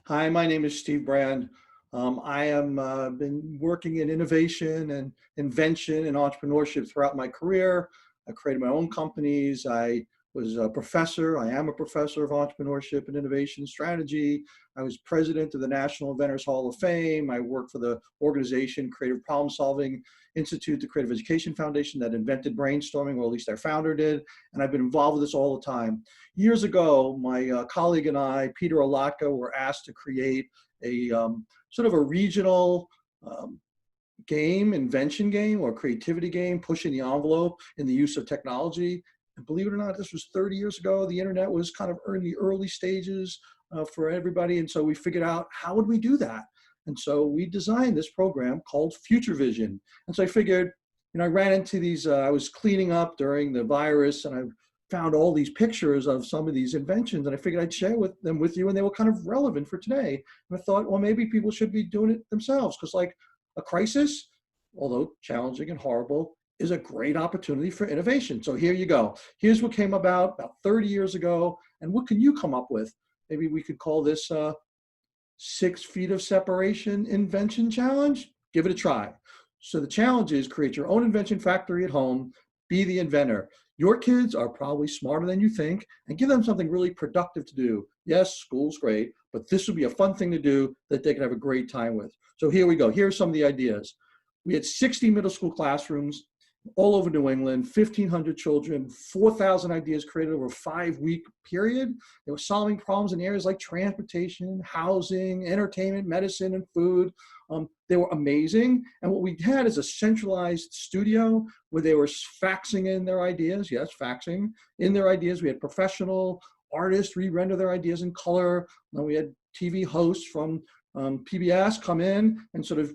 Hi, my name is Steve Brand. I am been working in innovation and invention and entrepreneurship throughout my career. I created my own companies. I was a professor. I am a professor of entrepreneurship and innovation strategy. I was president of the National Inventors Hall of Fame. I worked for the organization Creative Problem Solving Institute, the Creative Education Foundation that invented brainstorming, or at least our founder did. And I've been involved with this all the time. Years ago, my colleague and I, Peter Olatka, were asked to create a sort of a regional um, game, invention game, or creativity game, pushing the envelope in the use of technology. And believe it or not, this was 30 years ago. The internet was kind of in the early stages for everybody. And so we figured out, how would we do that? And so we designed this program called Future Vision. And so I figured, I ran into these, I was cleaning up during the virus, and I found all these pictures of some of these inventions, and I figured I'd share them with you, and they were kind of relevant for today. And I thought, well, maybe people should be doing it themselves, because like a crisis, although challenging and horrible, is a great opportunity for innovation. So here you go. Here's what came about 30 years ago, and what can you come up with? Maybe we could call this 6 feet of separation invention challenge. Give it a try. So the challenge is, create your own invention factory at home, be the inventor. Your kids are probably smarter than you think, and give them something really productive to do. Yes, school's great, but this would be a fun thing to do that they can have a great time with. So here we go. Here's some of the ideas. We had 60 middle school classrooms all over New England, 1,500 children, 4,000 ideas created over a 5-week period. They were solving problems in areas like transportation, housing, entertainment, medicine, and food. They were amazing. And what we had is a centralized studio where they were faxing in their ideas. Yes, faxing in their ideas. We had professional artists re-render their ideas in color. And we had TV hosts from PBS come in and sort of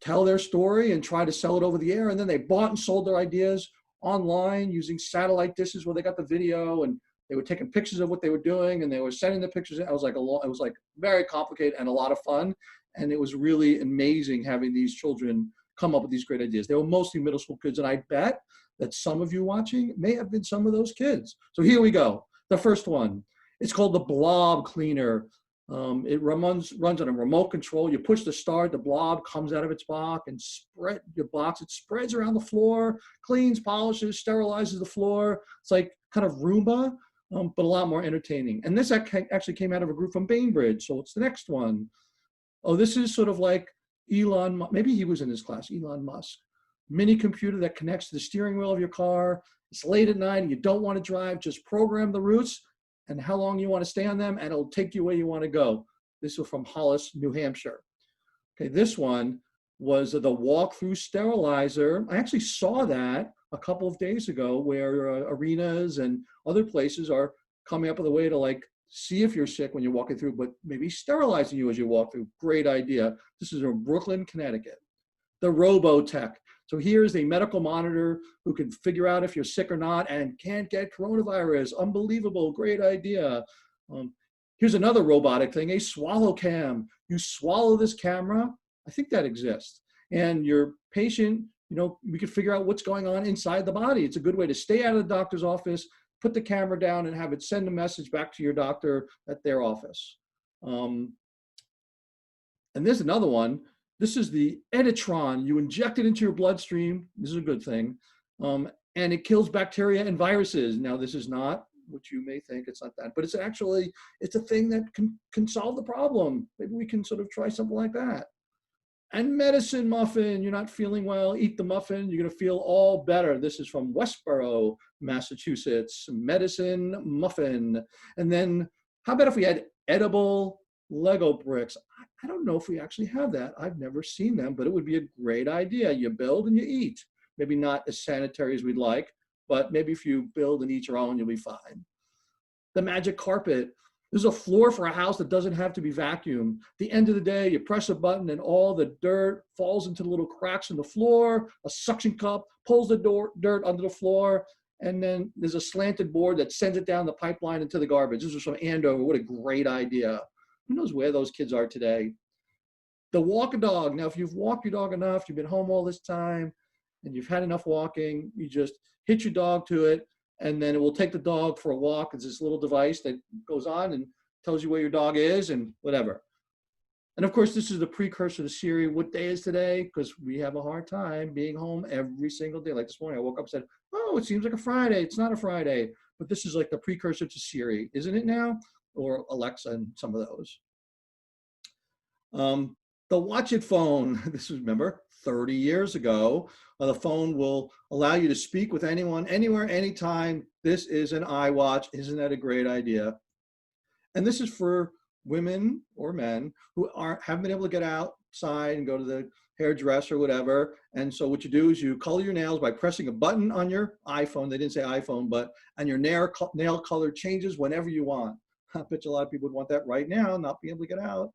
tell their story and try to sell it over the air. And then they bought and sold their ideas online using satellite dishes where they got the video, and they were taking pictures of what they were doing, and they were sending the pictures in. It was like very complicated and a lot of fun. And it was really amazing having these children come up with these great ideas. They were mostly middle school kids, and I bet that some of you watching may have been some of those kids. So here we go. The first one, it's called the blob cleaner. It runs on a remote control. You push the start, the blob comes out of its box and spread your box. It spreads around the floor, cleans, polishes, sterilizes the floor. It's like kind of Roomba, but a lot more entertaining. And this actually came out of a group from Bainbridge. So it's the next one. Oh, this is sort of like Elon, maybe he was in this class, Elon Musk. Mini computer that connects to the steering wheel of your car. It's late at night and you don't want to drive, just program the routes and how long you want to stay on them, and it'll take you where you want to go. This was from Hollis, New Hampshire. Okay, this one was the walk-through sterilizer. I actually saw that a couple of days ago, where arenas and other places are coming up with a way to like see if you're sick when you're walking through, but maybe sterilizing you as you walk through. Great idea. This is in Brooklyn, Connecticut. The Robotech. So here's a medical monitor who can figure out if you're sick or not and can't get coronavirus. Unbelievable, great idea. Here's another robotic thing, a swallow cam. You swallow this camera, I think that exists, and your patient, we could figure out what's going on inside the body. It's a good way to stay out of the doctor's office, put the camera down and have it send a message back to your doctor at their office. And there's another one. This is the Editron. You inject it into your bloodstream. This is a good thing. And it kills bacteria and viruses. Now, this is not what you may think. It's not that, but it's a thing that can solve the problem. Maybe we can sort of try something like that. And medicine muffin. You're not feeling well, eat the muffin. You're going to feel all better. This is from Westborough, Massachusetts. Medicine muffin. And then how about if we had edible Lego bricks? I don't know if we actually have that. I've never seen them, but it would be a great idea. You build and you eat. Maybe not as sanitary as we'd like, but maybe if you build and eat your own, you'll be fine. The magic carpet. There's a floor for a house that doesn't have to be vacuumed. At the end of the day, you press a button and all the dirt falls into the little cracks in the floor. A suction cup pulls the dirt under the floor, and then there's a slanted board that sends it down the pipeline into the garbage. This was from Andover. What a great idea. Who knows where those kids are today? The walk a dog. Now, if you've walked your dog enough, you've been home all this time, and you've had enough walking, you just hitch your dog to it, and then it will take the dog for a walk. It's this little device that goes on and tells you where your dog is and whatever. And of course, this is the precursor to Siri. What day is today? Because we have a hard time being home every single day. Like this morning, I woke up and said, oh, it seems like a Friday. It's not a Friday. But this is like the precursor to Siri, isn't it now? Or Alexa and some of those. The Watch It phone, this is, remember, 30 years ago. The phone will allow you to speak with anyone, anywhere, anytime. This is an iWatch. Isn't that a great idea? And this is for women or men who haven't been able to get outside and go to the hairdresser or whatever. And so what you do is you color your nails by pressing a button on your iPhone. They didn't say iPhone, and your nail color changes whenever you want. I bet you a lot of people would want that right now, not being able to get out.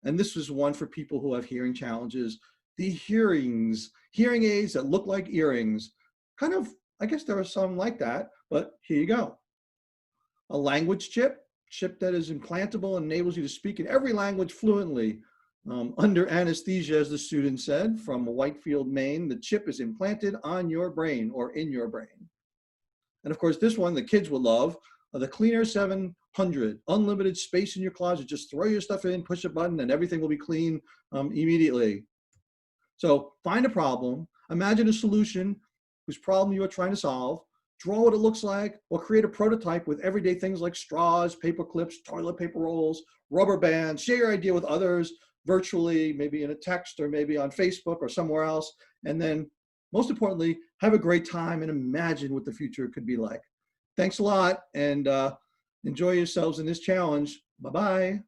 And this was one for people who have hearing challenges. The hearing aids that look like earrings. Kind of, I guess there are some like that, but here you go. A language chip that is implantable and enables you to speak in every language fluently. Under anesthesia, as the student said, from Whitefield, Maine, the chip is implanted on your brain or in your brain. And of course, this one the kids will love, the Cleaner 700, unlimited space in your closet. Just throw your stuff in, push a button, and everything will be clean immediately. So find a problem, imagine a solution whose problem you are trying to solve, draw what it looks like, or create a prototype with everyday things like straws, paper clips, toilet paper rolls, rubber bands. Share your idea with others virtually, maybe in a text or maybe on Facebook or somewhere else. And then most importantly, have a great time and imagine what the future could be like. Thanks a lot, and enjoy yourselves in this challenge. Bye-bye.